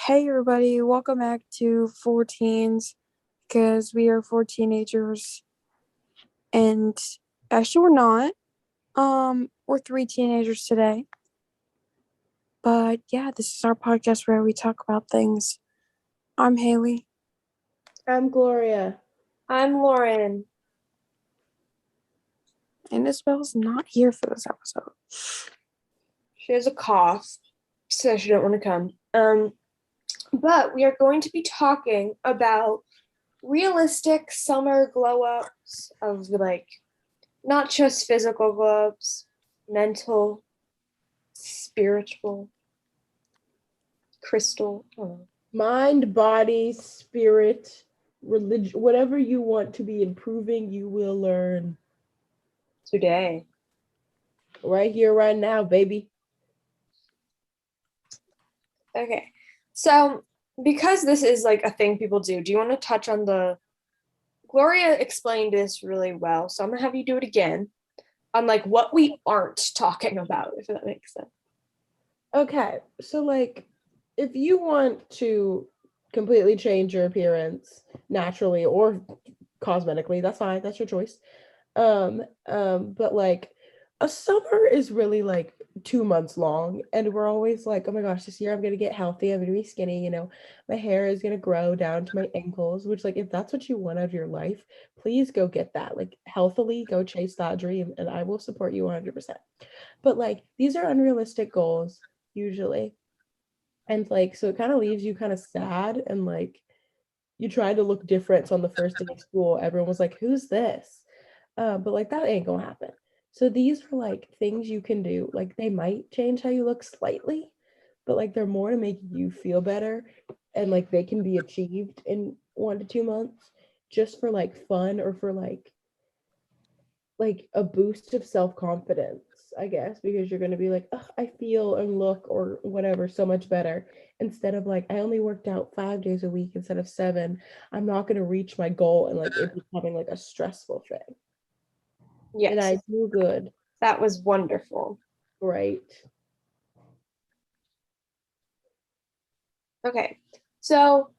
Hey everybody, welcome back to Four Teens because we are four teenagers and actually we're not. We're three teenagers today. But yeah, this is our podcast where we talk about things. I'm Haley. I'm Gloria. I'm Lauren. And Isabel's not here for this episode. She has a cough, so she didn't want to come. But we are going to be talking about realistic summer glow ups of not just physical glow ups, mental, spiritual, crystal. I don't know. Mind, body, spirit, religion, whatever you want to be improving, you will learn. Today. Right here, right now, baby. Okay. So, because this is like a thing people do you want to touch on Gloria explained this really well, so I'm gonna have you do it again on like what we aren't talking about, if that makes sense. Okay, so if you want to completely change your appearance naturally or cosmetically, that's fine. That's your choice. But a summer is really 2 months long, and we're always like, oh my gosh, this year I'm gonna get healthy, I'm gonna be skinny, my hair is gonna grow down to my ankles, which if that's what you want out of your life, please go get that. Healthily go chase that dream, and I will support you 100%. But these are unrealistic goals usually. And so it kind of leaves you kind of sad, and you try to look different. So on the first day of school, everyone was like, who's this? But that ain't gonna happen. So these are things you can do. They might change how you look slightly, but they're more to make you feel better, and they can be achieved in 1 to 2 months, just for fun, or for a boost of self-confidence, I guess, because you're going to be like, oh, I feel and look or whatever so much better, instead of I only worked out 5 days a week instead of 7. I'm not going to reach my goal, and it becoming a stressful thing. Yes. And I do good. That was wonderful. Right. Okay. So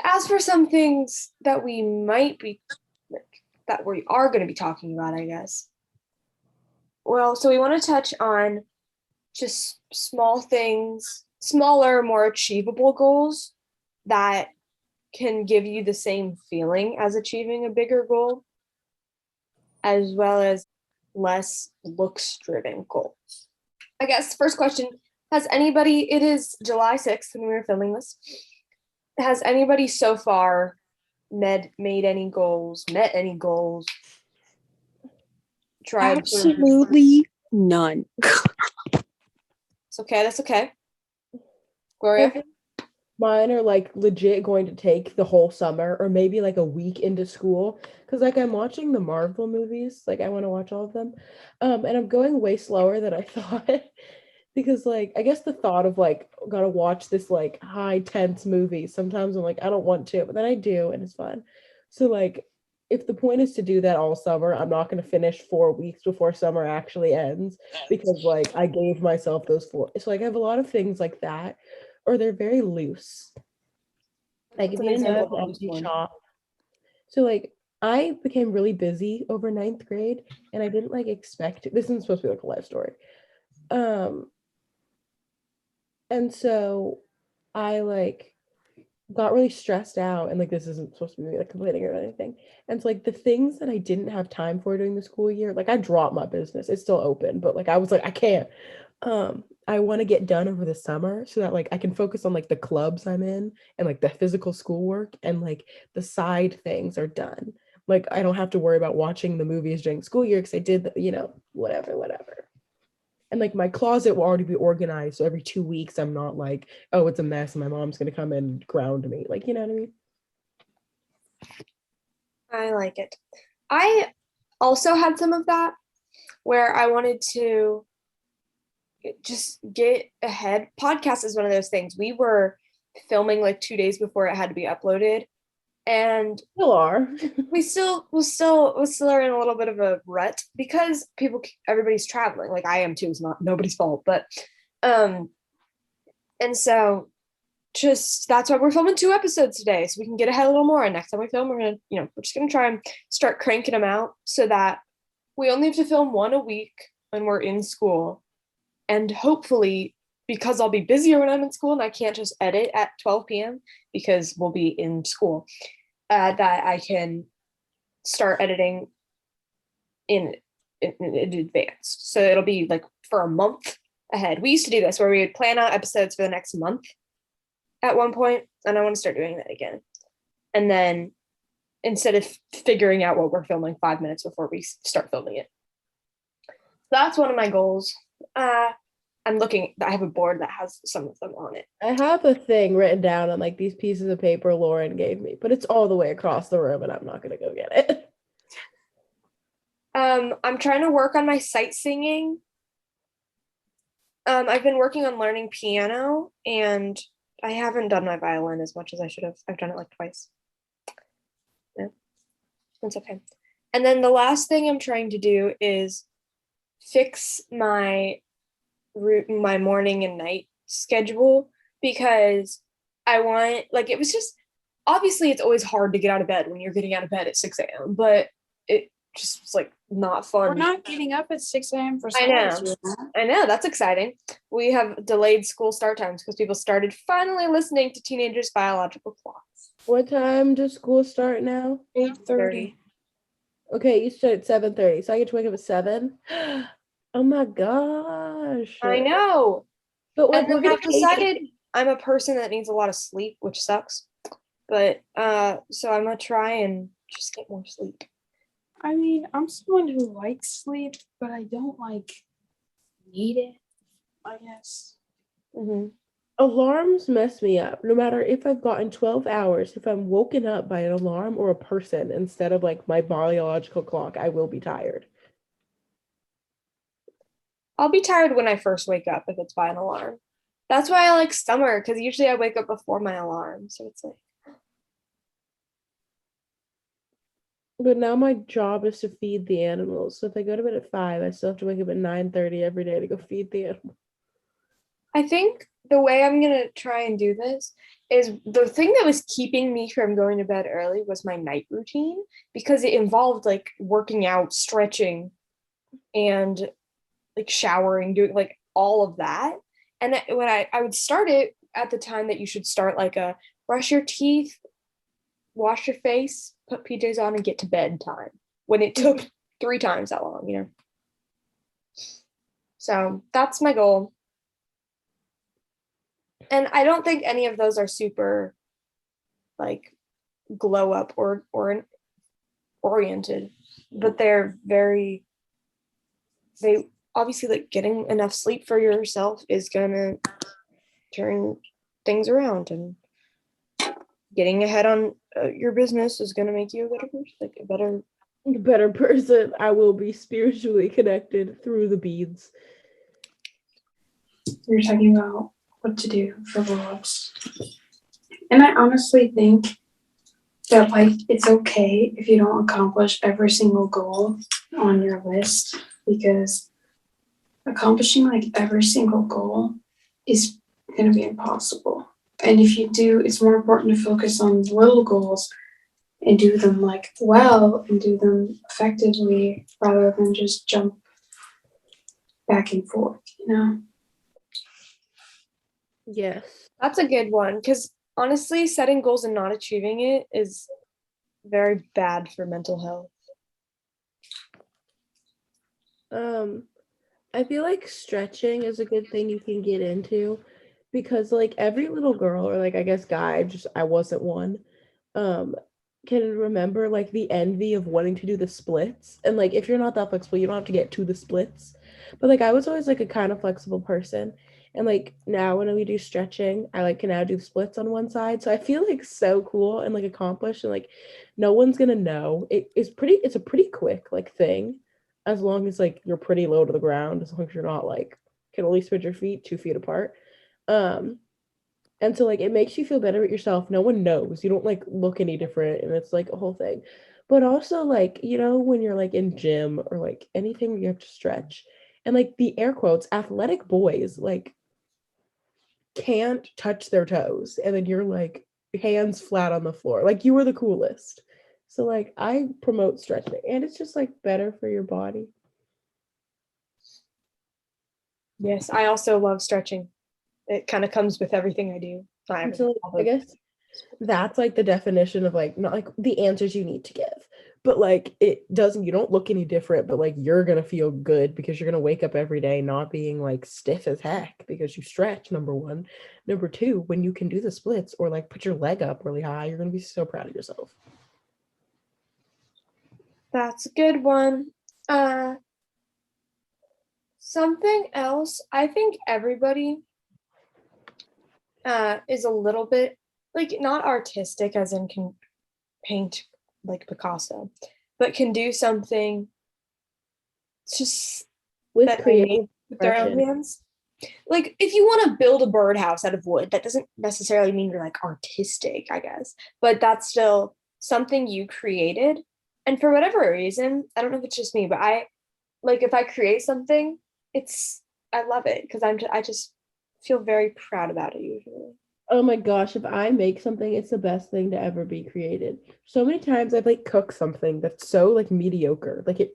as for some things that we might be that we are going to be talking about, I guess. Well, so we want to touch on just small things, smaller, more achievable goals that can give you the same feeling as achieving a bigger goal, as well as less looks driven goals. I guess first question, it is July 6th when we were filming this. Has anybody so far met any goals, tried? Absolutely none. It's okay, that's okay. Gloria? Mine are legit going to take the whole summer, or maybe a week into school, because I'm watching the Marvel movies, I want to watch all of them, and I'm going way slower than I thought, because I guess the thought of gotta watch this high tense movie, sometimes I'm I don't want to, but then I do, and it's fun. So if the point is to do that all summer, I'm not going to finish 4 weeks before summer actually ends, because I gave myself those 4. So I have a lot of things like that, or they're very loose. If you didn't know, I have an empty shop. So I became really busy over 9th grade, and I didn't expect it. This isn't supposed to be a life story. And so I got really stressed out, and this isn't supposed to be complaining or anything. And so the things that I didn't have time for during the school year, I dropped my business. It's still open, but I was I can't. I want to get done over the summer, so that I can focus on the clubs I'm in, and the physical schoolwork, and the side things are done. I don't have to worry about watching the movies during school year, because I did whatever. And my closet will already be organized, so every 2 weeks I'm not oh, it's a mess and my mom's gonna come and ground me, you know what I mean? I like it. I also had some of that, where I wanted to just get ahead. Podcast is one of those things. We were filming 2 days before it had to be uploaded, and Still are. we still are in a little bit of a rut, because everybody's traveling. I am too. It's not nobody's fault, but and so just that's why we're filming 2 episodes today, so we can get ahead a little more. And next time we film, we're just gonna try and start cranking them out so that we only have to film one a week when we're in school. And hopefully, because I'll be busier when I'm in school and I can't just edit at 12 p.m. because we'll be in school, that I can start editing in advance. So it'll be like for a month ahead. We used to do this where we would plan out episodes for the next month at one point, and I want to start doing that again. And then instead of figuring out what we're filming 5 minutes before we start filming it. That's one of my goals. I'm looking, I have a board that has some of them on it. I have a thing written down on like these pieces of paper Lauren gave me, but it's all the way across the room and I'm not gonna go get it. I'm trying to work on my sight singing. I've been working on learning piano, and I haven't done my violin as much as I should have. I've done it like twice. Yeah, it's okay. And then the last thing I'm trying to do is fix my morning and night schedule, because I want, like, it was just, obviously it's always hard to get out of bed when you're getting out of bed at 6 a.m., but it just was like not fun. We're not getting up at 6 a.m. for I school. know. I know, that's exciting. We have delayed school start times because people started finally listening to teenagers' biological clocks. What time does school start now? 8:30. Okay, you start at 7:30, so I get to wake up at 7. Oh my gosh. I know. But like And we're then gonna I've decided I'm a person that needs a lot of sleep, which sucks. But so I'm gonna try and just get more sleep. I mean, I'm someone who likes sleep, but I don't need it, I guess. Mm-hmm. Alarms mess me up. No matter if I've gotten 12 hours, if I'm woken up by an alarm or a person instead of like my biological clock, I will be tired. I'll be tired when I first wake up if it's by an alarm. That's why I like summer, because usually I wake up before my alarm. So it's like, But now my job is to feed the animals. So if I go to bed at 5, I still have to wake up at 9:30 every day to go feed the animals. I think the way I'm gonna try and do this is, the thing that was keeping me from going to bed early was my night routine, because it involved like working out, stretching, and like showering, doing like all of that. And when I would start it at the time that you should start, like a brush your teeth, wash your face, put PJs on, and get to bed time, when it took 3 times that long. So that's my goal. And I don't think any of those are super like glow up or oriented, but they obviously, like, getting enough sleep for yourself is gonna turn things around, and getting ahead on your business is gonna make you a better person, like a Better person. I will be spiritually connected through the beads. You're talking about what to do for glow-ups. And I honestly think that it's okay if you don't accomplish every single goal on your list, because accomplishing every single goal is going to be impossible. And if you do, it's more important to focus on little goals and do them well and do them effectively, rather than just jump back and forth. Yes. That's a good one, because honestly, setting goals and not achieving it is very bad for mental health. I feel like stretching is a good thing you can get into, because every little girl, or I guess guy, I wasn't one, can remember the envy of wanting to do the splits. And if you're not that flexible, you don't have to get to the splits. But I was always a kind of flexible person. And now when we do stretching, I can now do splits on one side. So I feel so cool and accomplished, and no one's gonna know. It's a pretty quick thing, as long as you're pretty low to the ground, as long as you're not can only spread your feet 2 feet apart. And so it makes you feel better at yourself. No one knows. You don't look any different, and it's a whole thing. But also when you're in gym or anything where you have to stretch, and the air quotes athletic boys, can't touch their toes, and then you're like hands flat on the floor. Like you were the coolest. So like I promote stretching, and it's just like better for your body. Yes, I also love stretching. It kind of comes with everything I do. Not And so everything, like, I guess that's like the definition of like not like the answers you need to give, but like it doesn't, you don't look any different, but like you're gonna feel good because you're gonna wake up every day not being like stiff as heck because you stretch, number one. Number two, when you can do the splits or like put your leg up really high, you're gonna be so proud of yourself. That's a good one. Something else, I think everybody is a little bit like not artistic as in can paint like Picasso, but can do something just With that they made creative with their own expression. hands. Like if you want to build a birdhouse out of wood, that doesn't necessarily mean you're like artistic, I guess, but that's still something you created. And for whatever reason, I don't know if it's just me, but I like if I create something, I love it because I just feel very proud about it usually. Oh my gosh, if I make something, it's the best thing to ever be created. So many times I've like cooked something that's so like mediocre. Like it,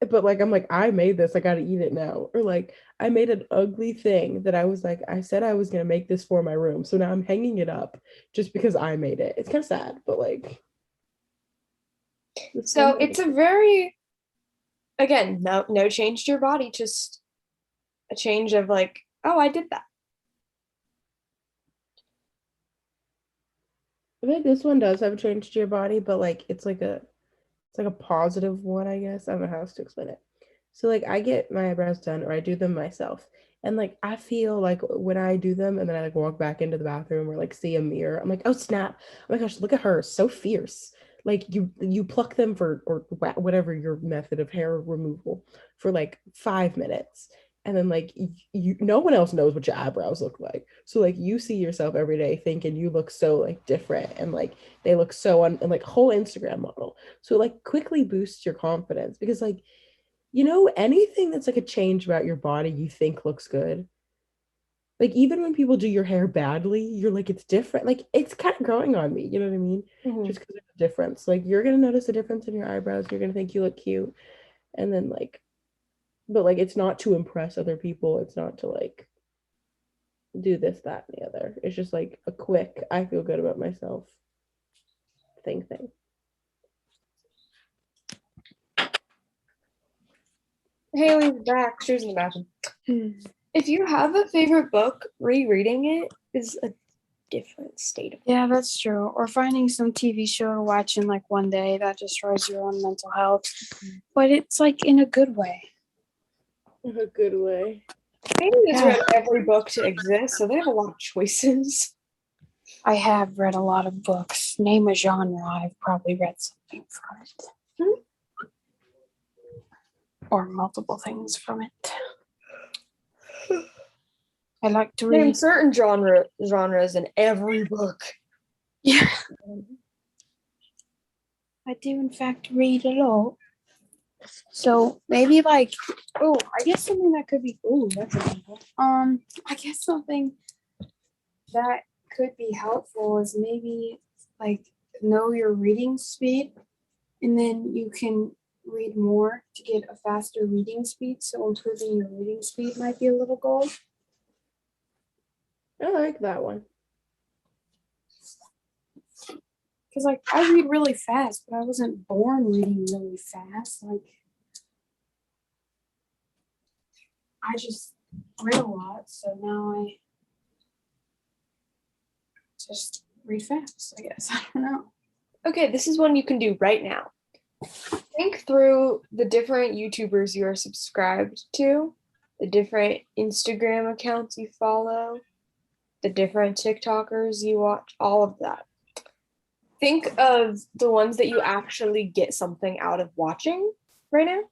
but like I'm like, I made this, I gotta eat it now. Or like I made an ugly thing that I was like, I said I was gonna make this for my room. So now I'm hanging it up just because I made it. It's kind of sad, but like So it's a very again, no change to your body, just a change of like, oh, I did that. I think this one does have a change to your body, but like it's like a positive one, I guess. I don't know how else to explain it. So like I get my eyebrows done or I do them myself. And like I feel like when I do them and then I like walk back into the bathroom or like see a mirror, I'm like, oh snap. Oh my gosh, look at her. So fierce. Like you pluck them for or whatever your method of hair removal for like 5 minutes. And then like you no one else knows what your eyebrows look like. So like you see yourself every day thinking you look so like different and like they look so and like whole Instagram model. So like quickly boosts your confidence because like anything that's like a change about your body you think looks good. Like even when people do your hair badly, you're like it's different. Like it's kind of growing on me, you know what I mean? Mhm. Just because of the difference. Like you're gonna notice a difference in your eyebrows, you're gonna think you look cute. And then like but like it's not to impress other people. It's not to like do this, that, and the other. It's just like a quick, I feel good about myself thing. Haley's back. She's in the bathroom. If you have a favorite book, rereading it is a different state of Yeah, that's true. Or finding some TV show to watch in like one day that destroys your own mental health. But it's like in a good way. In a good way. Haley has Yeah. read every book to exist, so they have a lot of choices. I have read a lot of books. Name a genre, I've probably read something from it. Or multiple things from it. I like to Name read. certain genres in every book. Yeah. I do in fact read a lot. So maybe like, oh, I guess something that could be, oh, that's example. I guess something that could be helpful is maybe like know your reading speed, and then you can read more to get a faster reading speed. So improving your reading speed might be a little goal. I like that one. Because like I read really fast, but I wasn't born reading really fast. Like I just read a lot, so now I just read fast, I guess. I don't know. Okay, this is one you can do right now. Think through the different YouTubers you are subscribed to, the different Instagram accounts you follow, the different TikTokers you watch, all of that. Think of the ones that you actually get something out of watching right now.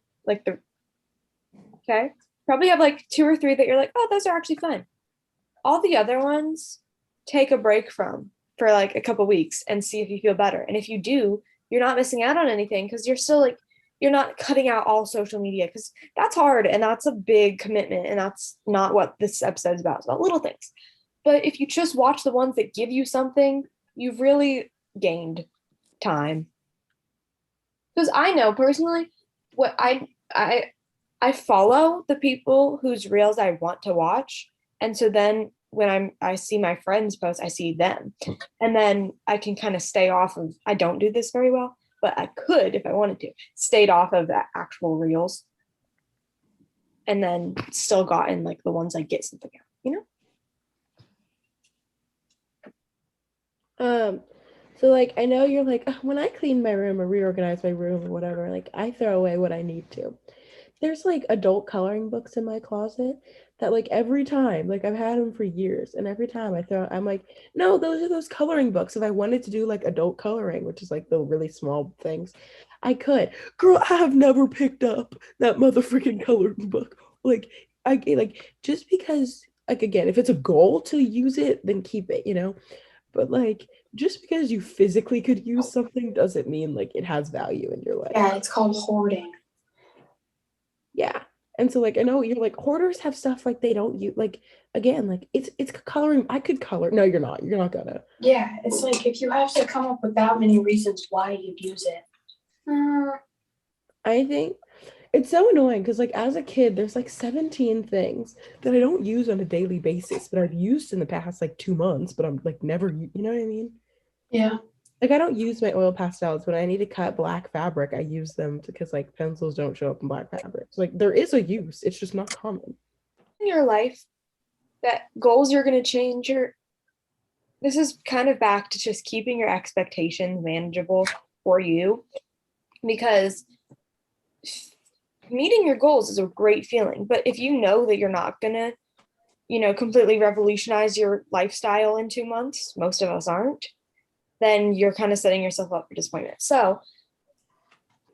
Okay. Probably have like 2 or 3 that you're like, oh, those are actually fun. All the other ones, take a break from for like a couple weeks and see if you feel better. And if you do, you're not missing out on anything because you're still like, you're not cutting out all social media because that's hard and that's a big commitment. And that's not what this episode is about. It's about little things. But if you just watch the ones that give you something, you've really gained time. Because I know personally, what I follow the people whose reels I want to watch, and so then when I see my friends post, I see them, and then I can kind of stay off of. I don't do this very well, but I could if I wanted to stayed off of the actual reels, and then still gotten like the ones I get something out. You know. So like I know you're like, "Ugh, when I clean my room or reorganize my room or whatever, like I throw away what I need to. There's like adult coloring books in my closet that like every time, like I've had them for years, and every time I'm like, no, those are those coloring books. If I wanted to do like adult coloring, which is like the really small things, I could. Girl, I have never picked up that motherfucking coloring book. Like like just because like again, if it's a goal to use it, then keep it, you know? But like just because you physically could use something doesn't mean like it has value in your life. Yeah, it's called hoarding. Yeah. And so like I know you're like hoarders have stuff like they don't use like again, like it's coloring. I could color. No, you're not. You're not gonna. Yeah, it's like if you have to come up with that many reasons why you'd use it. I think it's so annoying because like as a kid, there's like 17 things that I don't use on a daily basis, but I've used in the past like 2 months, but I'm like never, you know what I mean? Yeah. Like I don't use my oil pastels when I need to cut black fabric. I use them because like pencils don't show up in black fabric. So, like there is a use. It's just not common. In your life, that goals you're going to change your. This is kind of back to just keeping your expectations manageable for you, because meeting your goals is a great feeling. But if you know that you're not going to, completely revolutionize your lifestyle in 2 months, most of us aren't, then you're kind of setting yourself up for disappointment. So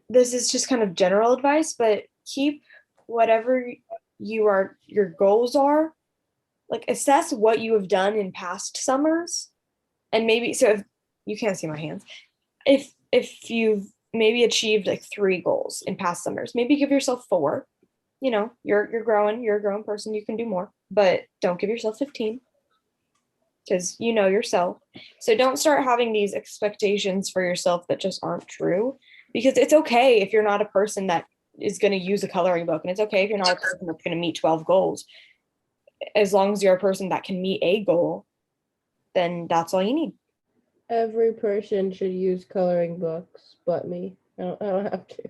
this is just kind of general advice, but keep whatever your goals are, like assess what you have done in past summers, and maybe, so if you can't see my hands, if you've maybe achieved like 3 goals in past summers, maybe give yourself 4. You're growing, you're a grown person, you can do more, but don't give yourself 15, because you know yourself. So don't start having these expectations for yourself that just aren't true, because it's okay if you're not a person that is going to use a coloring book, and it's okay if you're not a person that's going to meet 12 goals. As long as you're a person that can meet a goal, then that's all you need. Every person should use coloring books, but me. I don't have to.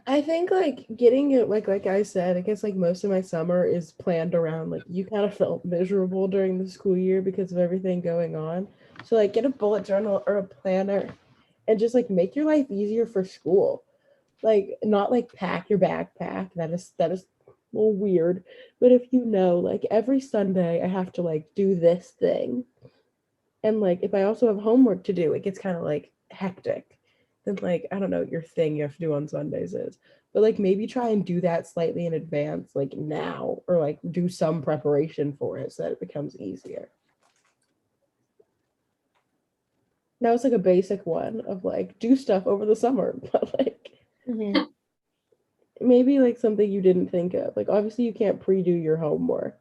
I think like getting it like I said, I guess like most of my summer is planned around like you kind of felt miserable during the school year because of everything going on. So like get a bullet journal or a planner and just like make your life easier for school. Like not like pack your backpack. That is a little weird. But if you know, like every Sunday I have to like do this thing. And like if I also have homework to do, it gets kind of like hectic. Then like I don't know what your thing you have to do on Sundays is. But like maybe try and do that slightly in advance, like now, or like do some preparation for it so that it becomes easier. That was like a basic one of like do stuff over the summer, but like maybe like something you didn't think of. Like obviously you can't pre-do your homework.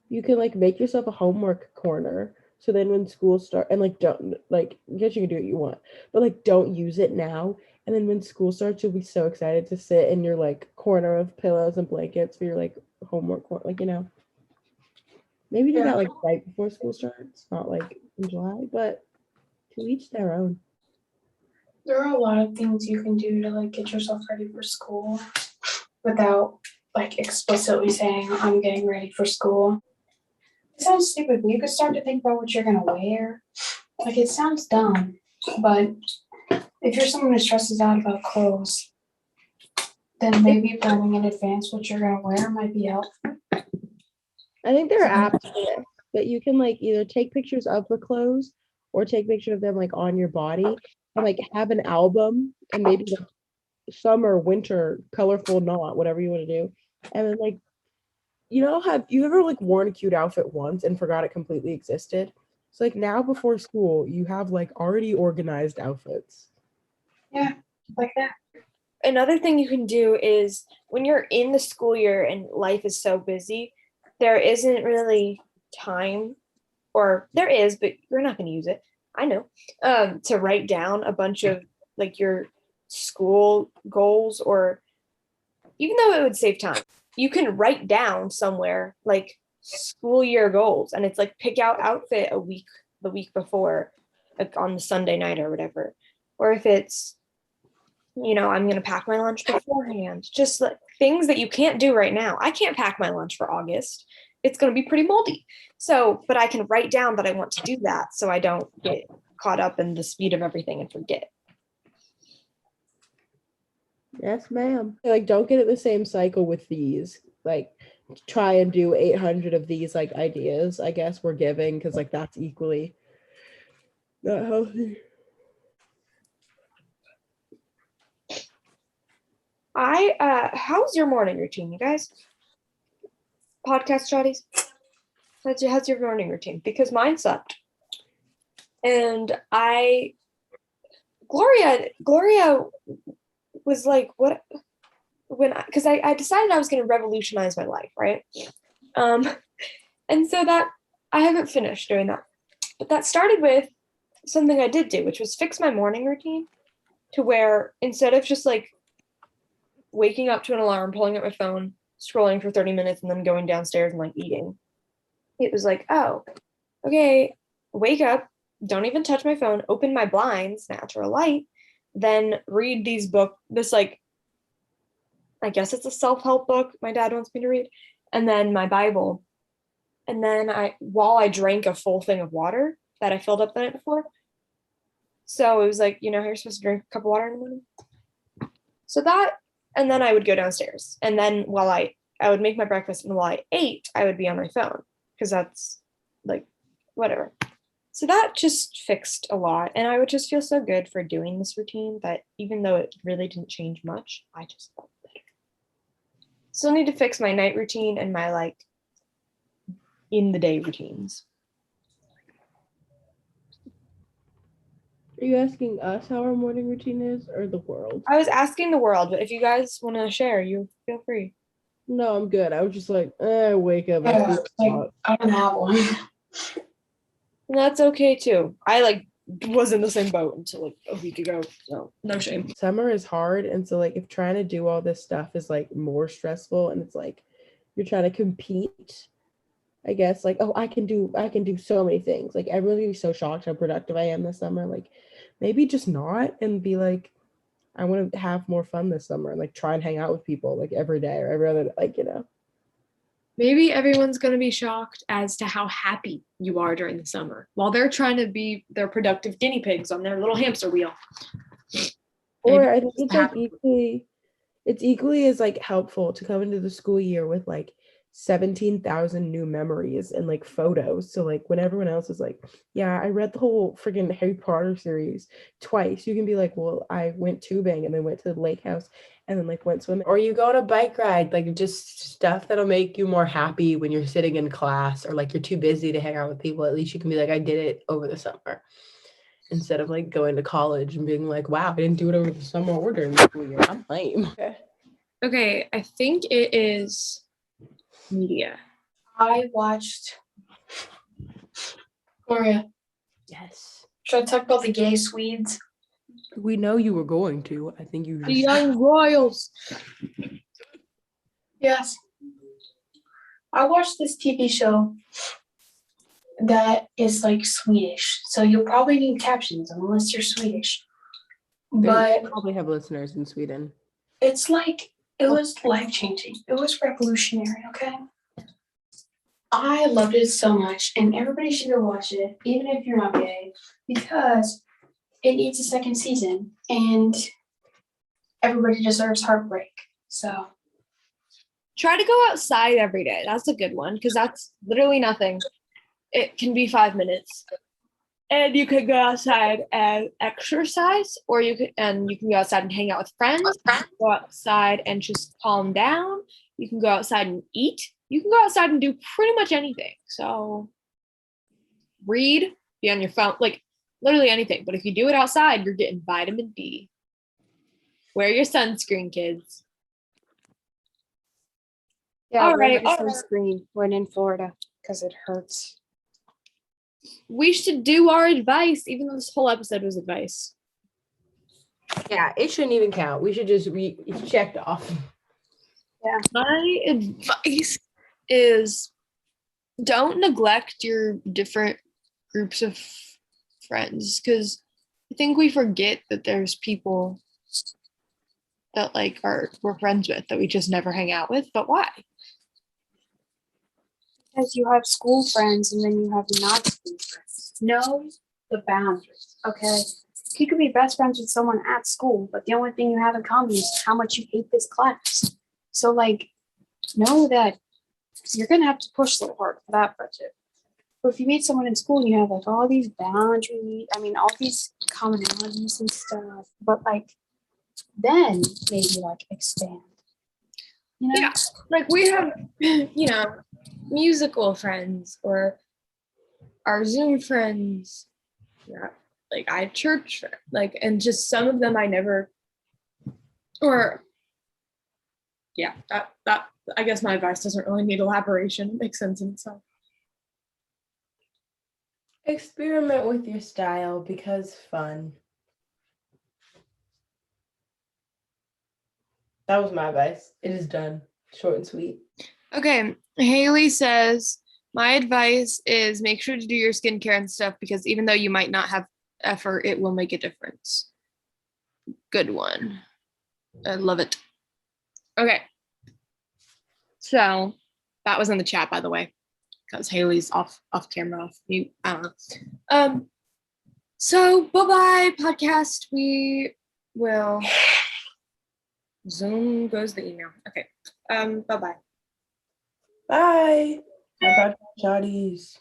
You can like make yourself a homework corner. So then when school starts, and like don't like I guess you can do what you want, but like don't use it now. And then when school starts, you'll be so excited to sit in your like corner of pillows and blankets for your like homework, like maybe do that like right before school starts, not like in July, but to each their own. There are a lot of things you can do to like get yourself ready for school without like explicitly saying I'm getting ready for school. It sounds stupid, but you could start to think about what you're gonna wear. Like it sounds dumb, but if you're someone who stresses out about clothes, then maybe planning in advance what you're gonna wear might be helpful. I think there are apps for this, but you can like either take pictures of the clothes or take pictures of them like on your body and like have an album and maybe like summer, winter, colorful knot, whatever you want to do. And then like, have you ever like worn a cute outfit once and forgot it completely existed? So like now before school, you have like already organized outfits. Yeah, like that. another thing you can do is when you're in the school year and life is so busy, there isn't really time, or there is, but you're not going to use it. I know, to write down a bunch of like your school goals, or even though it would save time, you can write down somewhere like school year goals, and it's like pick out outfit the week before, like on the Sunday night or whatever. Or if it's, I'm going to pack my lunch beforehand, just like things that you can't do right now. I can't pack my lunch for August. It's going to be pretty moldy. So, but I can write down that I want to do that so I don't get caught up in the speed of everything and forget. Yes, ma'am. Like, don't get in the same cycle with these. Like, try and do 800 of these like ideas, I guess we're giving, because like that's equally not healthy. How's your morning routine, you guys? Podcast shotties? How's your morning routine? Because mine sucked. And Gloria was like, what, because I decided I was going to revolutionize my life, right? And so that I haven't finished doing that. But that started with something I did do, which was fix my morning routine to where instead of just like waking up to an alarm, pulling up my phone, scrolling for 30 minutes, and then going downstairs and like eating, it was like, oh, okay, wake up, don't even touch my phone, open my blinds, natural light, then read this like, I guess it's a self-help book my dad wants me to read, and then my Bible. And then while I drank a full thing of water that I filled up the night before. So it was like, how you're supposed to drink a cup of water in the morning. So that, and then I would go downstairs. And then while I would make my breakfast, and while I ate, I would be on my phone because that's like, whatever. So that just fixed a lot. And I would just feel so good for doing this routine that even though it really didn't change much, I just felt better. Still need to fix my night routine and my like in the day routines. Are you asking us how our morning routine is, or the world? I was asking the world, but if you guys want to share, you feel free. No, I'm good. I was just like, wake up. Yeah, like, I don't have one. And that's okay too. I like was in the same boat until like a week ago, so no shame. Summer is hard, and so like if trying to do all this stuff is like more stressful, and it's like you're trying to compete, I guess, like, oh, I can do so many things. Like everyone's gonna be so shocked how productive I am this summer. Like maybe just not, and be like, I want to have more fun this summer and like try and hang out with people like every day or every other, like, Maybe everyone's going to be shocked as to how happy you are during the summer while they're trying to be their productive guinea pigs on their little hamster wheel. Or I think it's like equally as like helpful to come into the school year with like 17,000 new memories and like photos. So like when everyone else is like, yeah, I read the whole freaking Harry Potter series twice, you can be like, well, I went tubing and then went to the lake house and then like went swimming. Or you go on a bike ride, like just stuff that'll make you more happy when you're sitting in class or like you're too busy to hang out with people. At least you can be like, I did it over the summer. Instead of like going to college and being like, wow, I didn't do it over the summer or during the school year. I'm lame. Okay, I think it is media. I watched Gloria. Yes. Should I talk about the gay Swedes? We know you were going to. I think you The Young Royals. Yes. I watched this TV show that is like Swedish. So you'll probably need captions unless you're Swedish. But we probably have listeners in Sweden. it's like, it was life-changing. It was revolutionary, okay? I loved it so much, and everybody should go watch it, even if you're not gay, because it needs a second season, and everybody deserves heartbreak. So Try to go outside every day. That's a good one because that's literally nothing. It can be 5 minutes. And you could go outside and exercise, or you can go outside and hang out with friends. You can go outside and just calm down. You can go outside and eat. You can go outside and do pretty much anything. So read, be on your phone, like literally anything. But if you do it outside, you're getting vitamin D. Wear your sunscreen, kids. Yeah, All wear right. your sunscreen when in Florida because it hurts. We should do our advice, even though this whole episode was advice. Yeah, it shouldn't even count. We should just it's checked off. My advice is don't neglect your different groups of friends because I think we forget that there's people that like we're friends with that we just never hang out with. But why? Because you have school friends and then you have not school friends. Know the boundaries, okay? You could be best friends with someone at school, but the only thing you have in common is how much you hate this class. So, like, know that you're gonna have to push a little hard for that friendship. But if you meet someone in school and you have like all these boundaries, I mean, all these commonalities and stuff, but like, then maybe like expand. You know? Yeah. Like we have, musical friends or our Zoom friends. Yeah. Like I have church friends, like, and just some of them I never, or yeah, that I guess my advice doesn't really need elaboration. It makes sense in itself. Experiment with your style because fun. That was my advice. It is done. Short and sweet. Okay. Haley says, my advice is make sure to do your skincare and stuff because even though you might not have effort, it will make a difference. Good one. I love it. Okay. So that was in the chat, by the way, because Haley's off camera, off mute. I don't know. So bye-bye podcast. We will Zoom goes the email. Okay. Bye-bye. Bye. Bye, shawties.